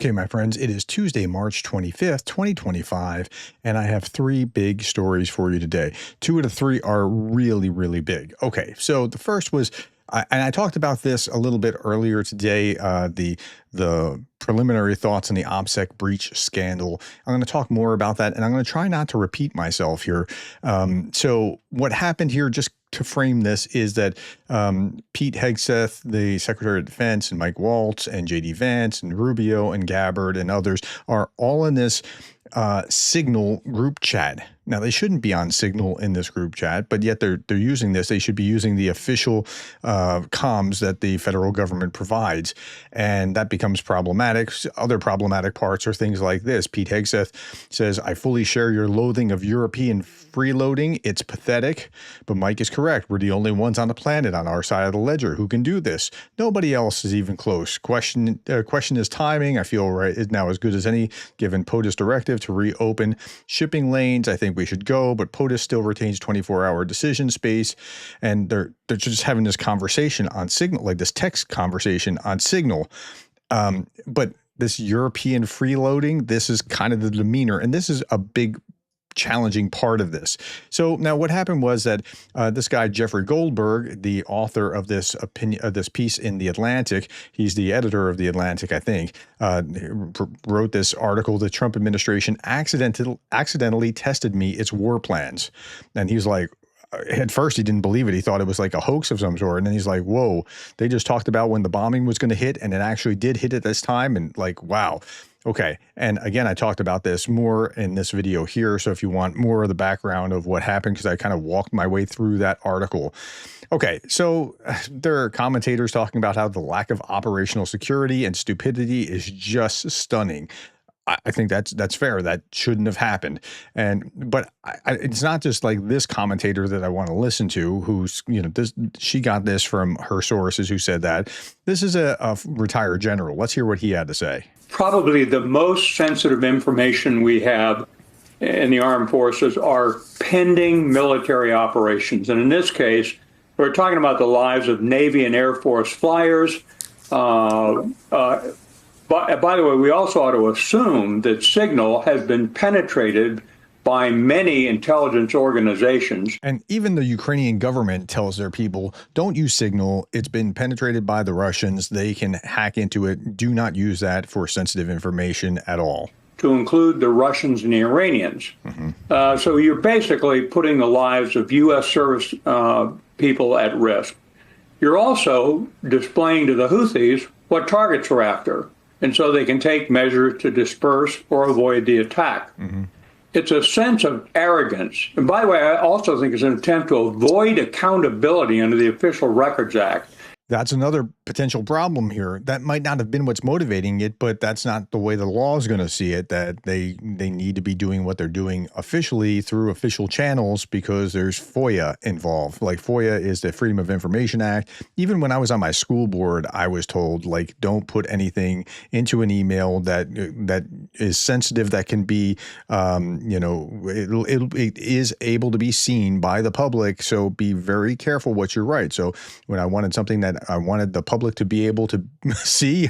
Okay, my friends, it is Tuesday, March 25th, 2025, and I have three big stories for you today. Two of the three are really, really big. Okay, so the first was, and I talked about this a little bit earlier today, the preliminary thoughts on the OBSC breach scandal. I'm going to talk more about that, and I'm going to try not to repeat myself here. So what happened here, just to frame this, is that Pete Hegseth, the Secretary of Defense, and Mike Waltz, and J.D. Vance, and Rubio, and Gabbard, and others are all in this Signal group chat. Now, they shouldn't be on Signal in this group chat, but yet they're using this. They should be using the official comms that the federal government provides, and that becomes problematic. Other problematic parts are things like this. Pete Hegseth says, "I fully share your loathing of European freeloading. It's pathetic." But Mike is correct. We're the only ones on the planet on our side of the ledger who can do this. Nobody else is even close. Question is timing. I feel right is now as good as any, given POTUS directive to reopen shipping lanes. I think we should go, but POTUS still retains 24-hour decision space. And they're just having this conversation on Signal, like this text conversation on Signal. But this European freeloading, this is kind of the demeanor, and this is a big challenging part of this. So now what happened was that this guy, Jeffrey Goldberg, the author of this piece in The Atlantic, he's the editor of The Atlantic, I think, wrote this article, "The Trump administration accidentally tested me its war plans." And he was like, at first he didn't believe it. He thought it was like a hoax of some sort. And then he's like, whoa, they just talked about when the bombing was going to hit, and it actually did hit at this time. And like, wow. Okay. And again, I talked about this more in this video here. So if you want more of the background of what happened, because I kind of walked my way through that article. Okay. So there are commentators talking about how the lack of operational security and stupidity is just stunning. I think that's fair. That shouldn't have happened. But it's not just like this commentator that I want to listen to, who's, she got this from her sources who said that. This is a retired general. Let's hear what he had to say. Probably the most sensitive information we have in the armed forces are pending military operations. And in this case, we're talking about the lives of Navy and Air Force flyers. But by the way, we also ought to assume that Signal has been penetrated by many intelligence organizations. And even the Ukrainian government tells their people, don't use Signal. It's been penetrated by the Russians. They can hack into it. Do not use that for sensitive information at all. To include the Russians and the Iranians. Mm-hmm. So you're basically putting the lives of U.S. service people at risk. You're also displaying to the Houthis what targets are after, and so they can take measures to disperse or avoid the attack. Mm-hmm. It's a sense of arrogance. And by the way, I also think it's an attempt to avoid accountability under the Official Records Act. That's another potential problem here. That might not have been what's motivating it, but that's not the way the law is going to see it, that they need to be doing what they're doing officially through official channels, because there's FOIA involved. Like, FOIA is the Freedom of Information Act. Even when I was on my school board, I was told, like, don't put anything into an email that is sensitive, that can be, it is able to be seen by the public. So be very careful what you write. So when I wanted something that I wanted the public to be able to see,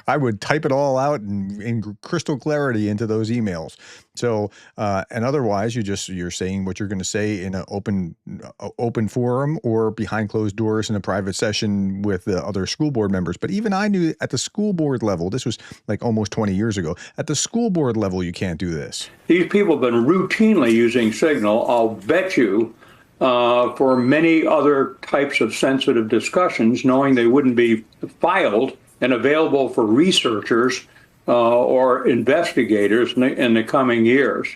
I would type it all out in crystal clarity into those emails. So, and otherwise you're saying what you're going to say in an open forum or behind closed doors in a private session with the other school board members. But even I knew at the school board level, this was like almost 20 years ago, at the school board level, you can't do this. These people have been routinely using Signal, I'll bet you, for many other types of sensitive discussions, knowing they wouldn't be filed and available for researchers or investigators in the coming years.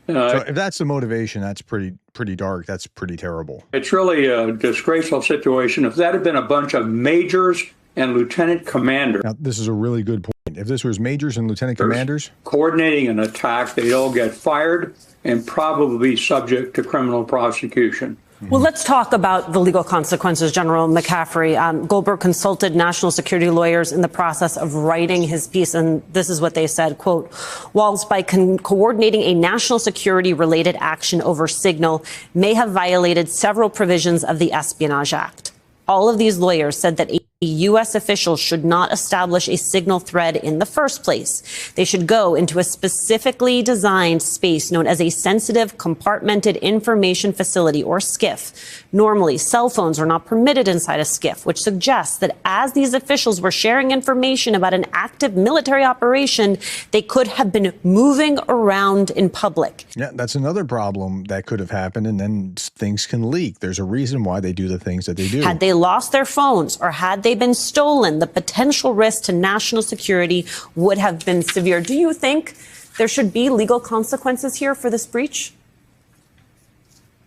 So if that's the motivation, that's pretty dark. That's pretty terrible. It's really a disgraceful situation. If that had been a bunch of majors and lieutenant commanders. Now, this is a really good point. If this was majors and lieutenant commanders coordinating an attack, they'd all get fired and probably be subject to criminal prosecution. Well, let's talk about the legal consequences, General McCaffrey. Goldberg consulted national security lawyers in the process of writing his piece, and this is what they said, quote, "Walls, by coordinating a national security-related action over Signal, may have violated several provisions of the Espionage Act. All of these lawyers said that a U.S. officials should not establish a signal thread in the first place. They should go into a specifically designed space known as a sensitive compartmented information facility, or SCIF. Normally, cell phones are not permitted inside a SCIF, which suggests that as these officials were sharing information about an active military operation, they could have been moving around in public. Yeah, that's another problem that could have happened, and then things can leak. There's a reason why they do the things that they do. Had they lost their phones or had they been stolen, the potential risk to national security would have been severe. Do you think there should be legal consequences here for this breach?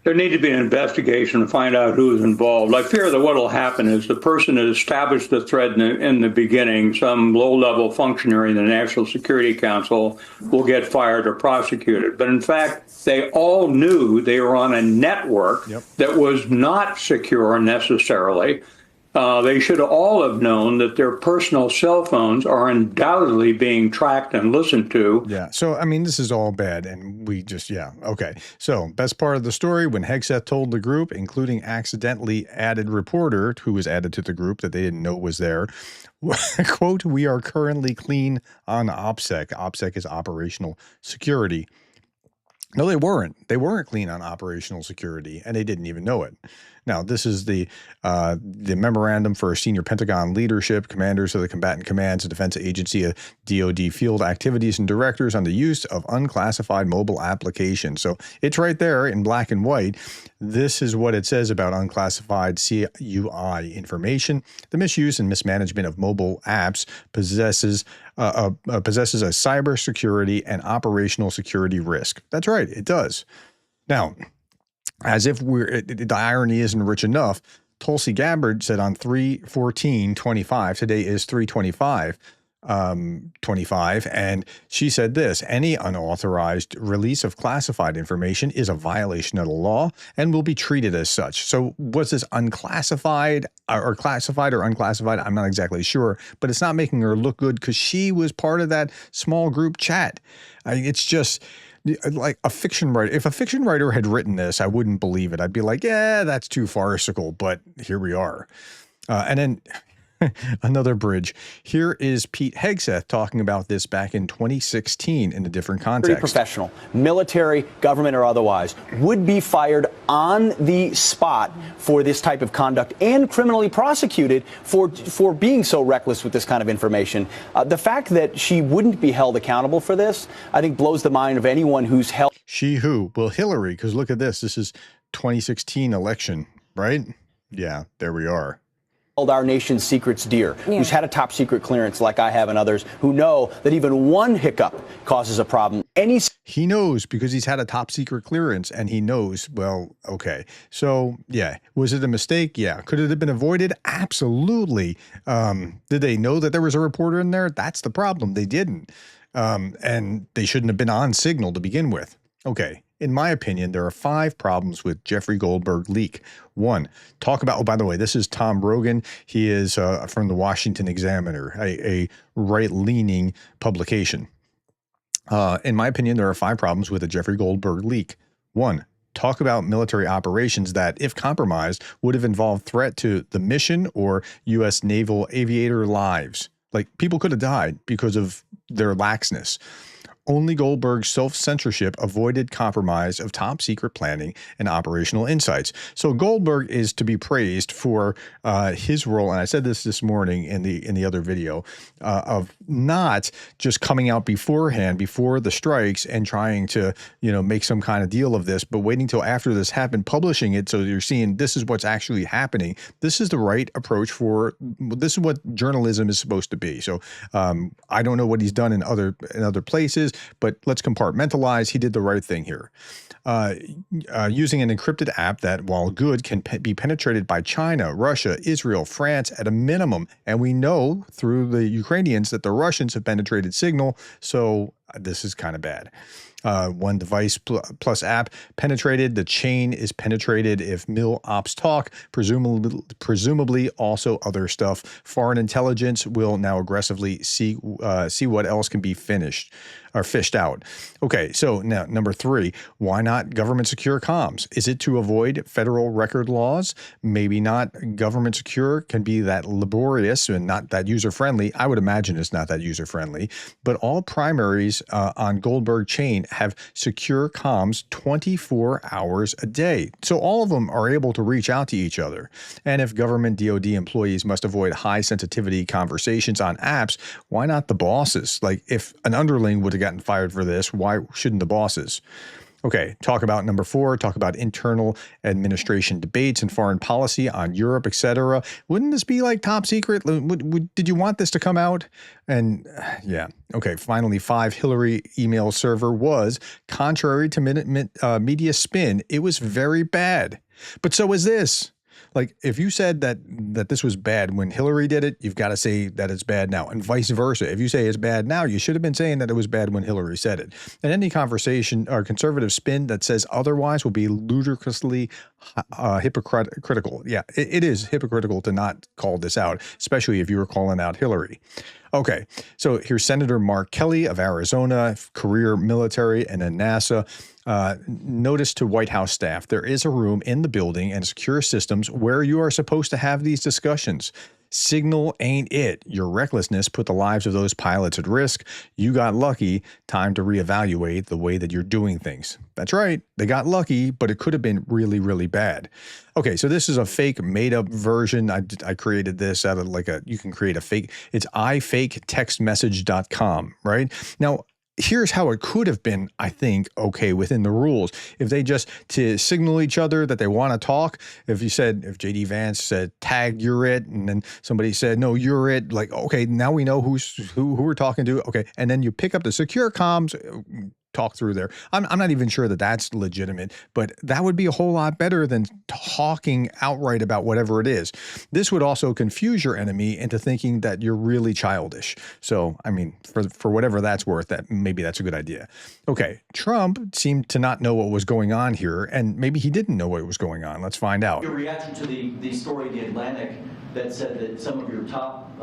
There needs to be an investigation to find out who's involved. I fear that what will happen is the person that established the threat in the beginning, some low-level functionary in the National Security Council, will get fired or prosecuted. But in fact, they all knew they were on a network that was not secure necessarily. They should all have known that their personal cell phones are undoubtedly being tracked and listened to. Yeah. So, I mean, this is all bad. And we just, yeah. Okay. So, best part of the story, when Hegseth told the group, including accidentally added reporter who was added to the group that they didn't know was there, quote, "We are currently clean on OPSEC." OPSEC is operational security. No, they weren't. They weren't clean on operational security, and they didn't even know it. Now, this is the memorandum for senior Pentagon leadership, commanders of the combatant commands, the defense agency, DoD field activities, and directors on the use of unclassified mobile applications. So it's right there in black and white. This is what it says about unclassified CUI information. The misuse and mismanagement of mobile apps possesses a cybersecurity and operational security risk. That's right, it does. Now, as if the irony isn't rich enough, Tulsi Gabbard said on 3/14/25, today is 3/25/25, and she said this: "Any unauthorized release of classified information is a violation of the law and will be treated as such." So was this unclassified or classified or unclassified? I'm not exactly sure, but it's not making her look good because she was part of that small group chat. I mean, it's just like a fiction writer. If a fiction writer had written this, I wouldn't believe it. I'd be like, yeah, that's too farcical, but here we are. And then another bridge. Here is Pete Hegseth talking about this back in 2016 in a different context. Professional, military, government, or otherwise, would be fired on the spot for this type of conduct and criminally prosecuted for being so reckless with this kind of information. The fact that she wouldn't be held accountable for this, I think, blows the mind of anyone who's held. She who? Well, Hillary, because look at this. This is 2016 election, right? Yeah, there we are. Our nation's secrets dear, who's had a top secret clearance like I have and others who know that even one hiccup causes a problem. He knows because he's had a top secret clearance and he knows, well, okay. So, yeah. Was it a mistake? Yeah. Could it have been avoided? Absolutely. Did they know that there was a reporter in there? That's the problem. They didn't. And they shouldn't have been on signal to begin with. Okay. In my opinion, there are 5 problems with Jeffrey Goldberg leak. 1, talk about, oh, by the way, this is Tom Rogan. He is from the Washington Examiner, a right-leaning publication. In my opinion, there are 5 problems with a Jeffrey Goldberg leak. 1, talk about military operations that, if compromised, would have involved threat to the mission or U.S. naval aviator lives. Like, people could have died because of their laxness. Only Goldberg's self-censorship avoided compromise of top-secret planning and operational insights. So Goldberg is to be praised for his role, and I said this morning in the other video, of not just coming out beforehand, before the strikes, and trying to make some kind of deal of this, but waiting till after this happened, publishing it so you're seeing this is what's actually happening. This is the right approach for this is what journalism is supposed to be. So I don't know what he's done in other places, but let's compartmentalize. He did the right thing here. Using an encrypted app that, while good, can be penetrated by China, Russia, Israel, France at a minimum. And we know through the Ukrainians that the Russians have penetrated Signal. So this is kind of bad. One device plus app penetrated. The chain is penetrated if mill ops talk, presumably also other stuff. Foreign intelligence will now aggressively see what else can be finished or fished out. Okay, so now number 3, why not government secure comms? Is it to avoid federal record laws? Maybe not. Government secure can be that laborious and not that user-friendly. I would imagine it's not that user-friendly. But all primaries on Goldberg chain have secure comms 24 hours a day. So all of them are able to reach out to each other. And if government DoD employees must avoid high sensitivity conversations on apps, why not the bosses? Like if an underling would have gotten fired for this, why shouldn't the bosses? Okay, talk about number 4, talk about internal administration debates and foreign policy on Europe, etc. Wouldn't this be like top secret? Did you want this to come out? And yeah, okay, finally 5, Hillary email server was, contrary to media spin, it was very bad. But so is this. Like, if you said that this was bad when Hillary did it, you've got to say that it's bad now, and vice versa. If you say it's bad now, you should have been saying that it was bad when Hillary said it. And any conversation or conservative spin that says otherwise will be ludicrously hypocritical. Yeah, it is hypocritical to not call this out, especially if you were calling out Hillary. Okay, so here's Senator Mark Kelly of Arizona, career military and then NASA. Notice to White House staff, there is a room in the building and secure systems where you are supposed to have these discussions. Signal ain't it. Your recklessness put the lives of those pilots at risk. You got lucky. Time to reevaluate the way that you're doing things. That's right. They got lucky, but it could have been really, really bad. Okay, so this is a fake made-up version. I created this out of you can create a fake. It's ifaketextmessage.com, right? Now, here's how it could have been, I think, okay within the rules. If they just to signal each other that they want to talk, if J.D. Vance said, tag, you're it, and then somebody said, no, you're it, like, okay, now we know who we're talking to. Okay, and then you pick up the secure comms, talk through there. I'm not even sure that that's legitimate, but that would be a whole lot better than talking outright about whatever it is. This would also confuse your enemy into thinking that you're really childish. So, I mean, for whatever that's worth, maybe that's a good idea. Okay, Trump seemed to not know what was going on here, and maybe he didn't know what was going on. Let's find out. Your reaction to the story in The Atlantic that said that some of your top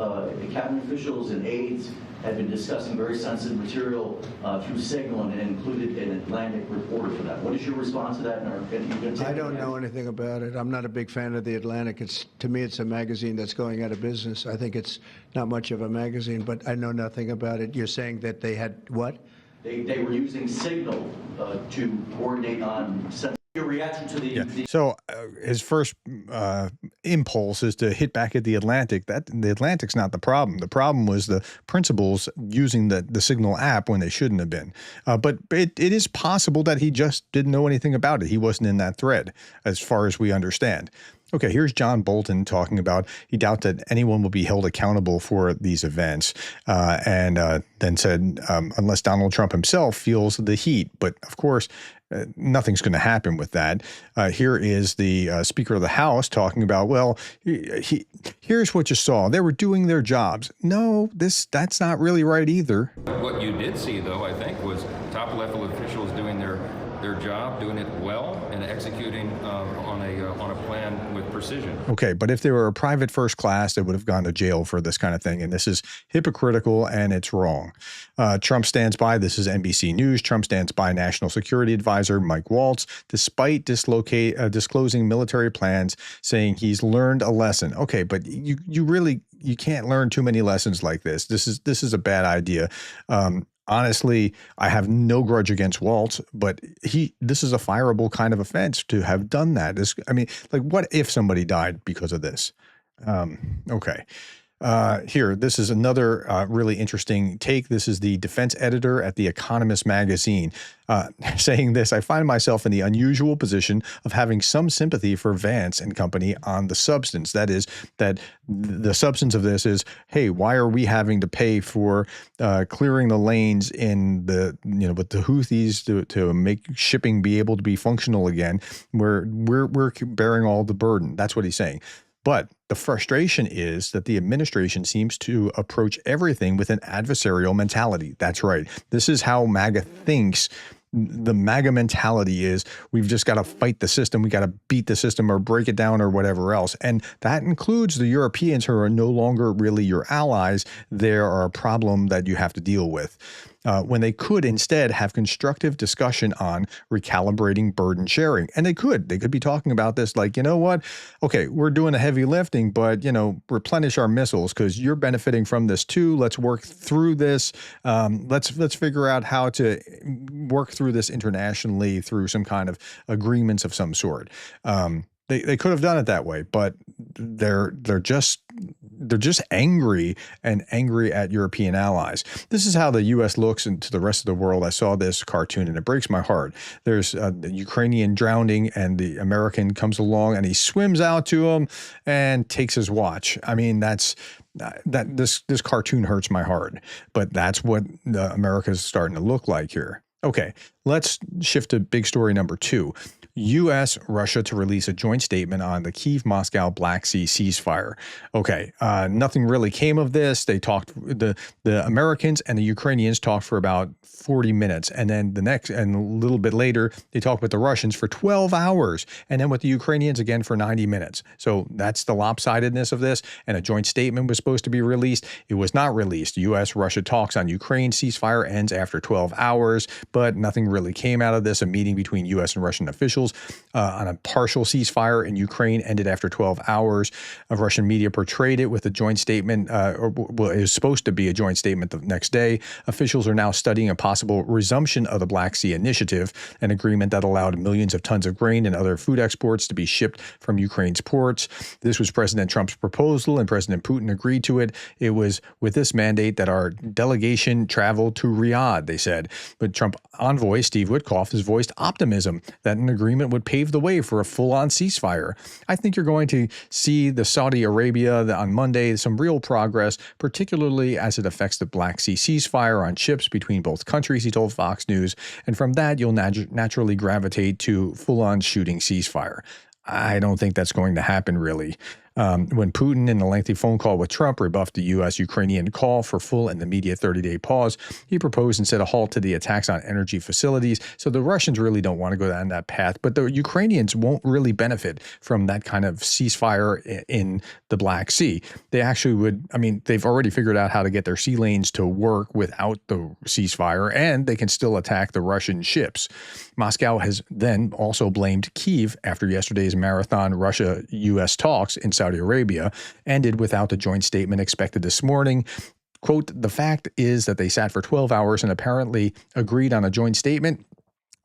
cabinet officials and aides had been discussing very sensitive material through Signal and included an Atlantic reporter for that. What is your response to that? I don't know anything about it. I'm not a big fan of The Atlantic. To me, it's a magazine that's going out of business. I think it's not much of a magazine, but I know nothing about it. You're saying that they had what? They were using Signal to coordinate on your reaction to the So his first impulse is to hit back at The Atlantic. The Atlantic's not the problem. The problem was the principals using the Signal app when they shouldn't have been. But it is possible that he just didn't know anything about it. He wasn't in that thread, as far as we understand. Okay, here's John Bolton talking about he doubts that anyone will be held accountable for these events, and then said unless Donald Trump himself feels the heat. But of course, nothing's going to happen with that. Here is the Speaker of the House talking about, well, here's what you saw. They were doing their jobs. No, that's not really right either. What you did see, though, I think, was top-level officials doing their job, doing it well, and executing on a plan with precision. Okay, but if they were a private first class, they would have gone to jail for this kind of thing, and this is hypocritical and it's wrong. Trump stands by, this is NBC News, Trump stands by National Security Advisor Mike Waltz, despite disclosing military plans, saying he's learned a lesson. Okay, but you can't learn too many lessons like this. This is a bad idea. Honestly, I have no grudge against Waltz, but this is a fireable kind of offense to have done that. What if somebody died because of this? Okay. Here, this is another really interesting take. This is the defense editor at The Economist magazine saying this: I find myself in the unusual position of having some sympathy for Vance and company on the substance. That is, that the substance of this is, hey, why are we having to pay for clearing the lanes in with the Houthis to make shipping be able to be functional again? We're bearing all the burden. That's what he's saying. But the frustration is that the administration seems to approach everything with an adversarial mentality. That's right. This is how MAGA thinks. The MAGA mentality is we've just got to fight the system. We got to beat the system or break it down or whatever else. And that includes the Europeans who are no longer really your allies. They are a problem that you have to deal with. When they could instead have constructive discussion on recalibrating burden sharing. And they could be talking about this like, you know what? Okay, we're doing the heavy lifting, but, replenish our missiles because you're benefiting from this too. Let's work through this. Let's figure out how to work through this internationally through some kind of agreements of some sort. They could have done it that way, but they're just angry at European allies. This is how the U.S. looks into the rest of the world. I saw this cartoon and it breaks my heart. There's the Ukrainian drowning and the American comes along and he swims out to him and takes his watch. I mean, this cartoon hurts my heart, but that's what America's starting to look like here. Okay, let's shift to big story number 2. U.S. Russia to release a joint statement on the Kyiv-Moscow Black Sea ceasefire. Okay, nothing really came of this. They talked, the Americans and the Ukrainians talked for about 40 minutes. And then and a little bit later, they talked with the Russians for 12 hours. And then with the Ukrainians again for 90 minutes. So that's the lopsidedness of this. And a joint statement was supposed to be released. It was not released. U.S.-Russia talks on Ukraine ceasefire ends after 12 hours, but nothing really came out of this. A meeting between U.S. and Russian officials on a partial ceasefire in Ukraine ended after 12 hours. Russian media portrayed it with a joint statement, it was supposed to be a joint statement the next day. Officials are now studying a possible resumption of the Black Sea Initiative, an agreement that allowed millions of tons of grain and other food exports to be shipped from Ukraine's ports. This was President Trump's proposal, and President Putin agreed to it. It was with this mandate that our delegation traveled to Riyadh, they said. But Trump envoy Steve Witkoff has voiced optimism that an agreement would pave the way for a full-on ceasefire. I think you're going to see the Saudi Arabia on Monday, some real progress, particularly as it affects the Black Sea ceasefire on ships between both countries, he told Fox News. And from that, you'll naturally gravitate to full-on shooting ceasefire. I don't think that's going to happen, really. When Putin, in a lengthy phone call with Trump, rebuffed the U.S.-Ukrainian call for full and immediate 30-day pause, he proposed instead a halt to the attacks on energy facilities. So the Russians really don't want to go down that path, but the Ukrainians won't really benefit from that kind of ceasefire in the Black Sea. They actually would, they've already figured out how to get their sea lanes to work without the ceasefire, and they can still attack the Russian ships. Moscow has then also blamed Kyiv after yesterday's marathon Russia-U.S. talks in Saudi Arabia ended without the joint statement expected this morning. Quote, the fact is that they sat for 12 hours and apparently agreed on a joint statement,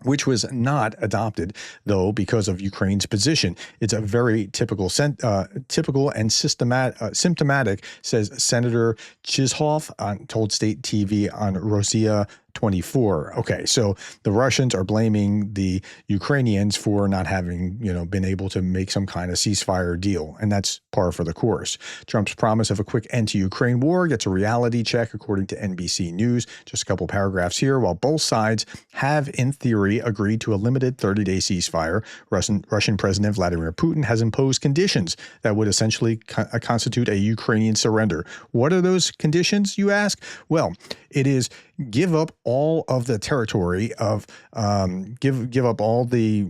which was not adopted, though, because of Ukraine's position. It's a very typical and symptomatic, says Senator Chisholm, told state TV on Rosia 24. Okay, so the Russians are blaming the Ukrainians for not having, been able to make some kind of ceasefire deal, and that's par for the course. Trump's promise of a quick end to Ukraine war gets a reality check, according to NBC News. Just a couple paragraphs here. While both sides have, in theory, agreed to a limited 30-day ceasefire, Russian President Vladimir Putin has imposed conditions that would essentially constitute a Ukrainian surrender. What are those conditions, you ask? Well, it is give up all of the territory of give up all the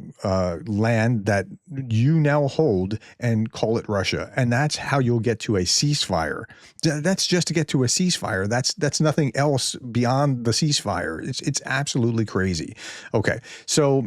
land that you now hold and call it Russia. And that's how you'll get to a ceasefire. That's just to get to a ceasefire. That's nothing else beyond the ceasefire. It's absolutely crazy. Okay. So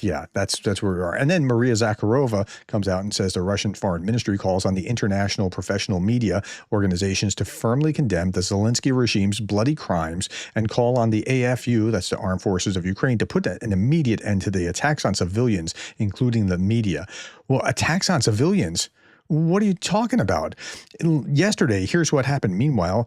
yeah, that's where we are. And then Maria Zakharova comes out and says the Russian Foreign Ministry calls on the international professional media organizations to firmly condemn the Zelensky regime's bloody crimes and call on the AFU, that's the Armed Forces of Ukraine, to put an immediate end to the attacks on civilians, including the media. Well, attacks on civilians? What are you talking about? Yesterday, here's what happened. Meanwhile,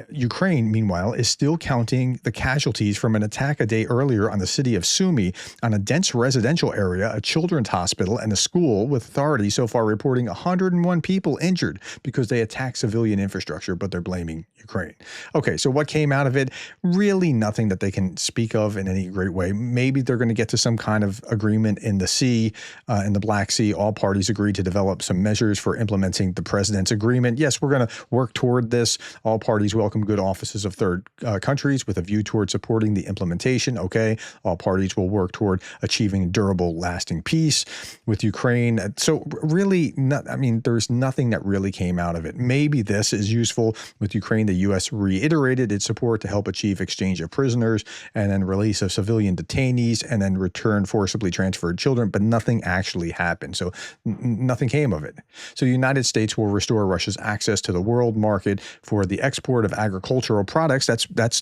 Ukraine, is still counting the casualties from an attack a day earlier on the city of Sumy on a dense residential area, a children's hospital, and a school, with authorities so far reporting 101 people injured because they attacked civilian infrastructure, but they're blaming Ukraine. Okay, so what came out of it? Really nothing that they can speak of in any great way. Maybe they're going to get to some kind of agreement in the sea, in the Black Sea. All parties agreed to develop some measures for implementing the president's agreement. Yes, we're going to work toward this. All parties welcome good offices of third countries with a view toward supporting the implementation. Okay, all parties will work toward achieving durable, lasting peace with Ukraine. So really, there's nothing that really came out of it. Maybe this is useful. With Ukraine, the U.S. reiterated its support to help achieve exchange of prisoners and then release of civilian detainees and then return forcibly transferred children, but nothing actually happened. So nothing came of it. So the United States will restore Russia's access to the world market for the export of agricultural products.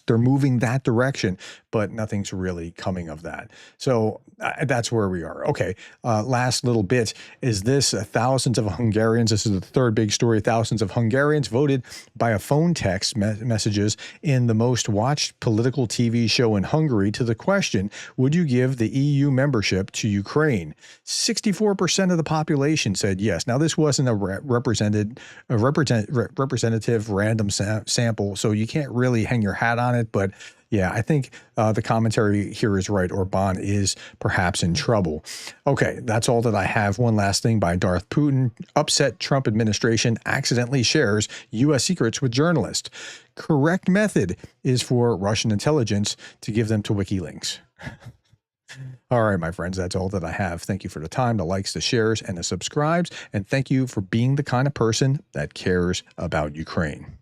They're moving that direction, but nothing's really coming of that. So that's where we are. Okay, last little bit is this. Thousands of Hungarians, this is the third big story, thousands of Hungarians voted by a phone text messages in the most watched political TV show in Hungary to the question, would you give the EU membership to Ukraine? 64% of the population said yes. Now, this wasn't a representative random sample, so you can't really hang your hat on it, but yeah, I think the commentary here is right. Orban is perhaps in trouble. Okay, that's all that I have. One last thing by Darth Putin. Upset Trump administration accidentally shares U.S. secrets with journalists. Correct method is for Russian intelligence to give them to WikiLeaks. All right, my friends, that's all that I have. Thank you for the time, the likes, the shares, and the subscribes. And thank you for being the kind of person that cares about Ukraine.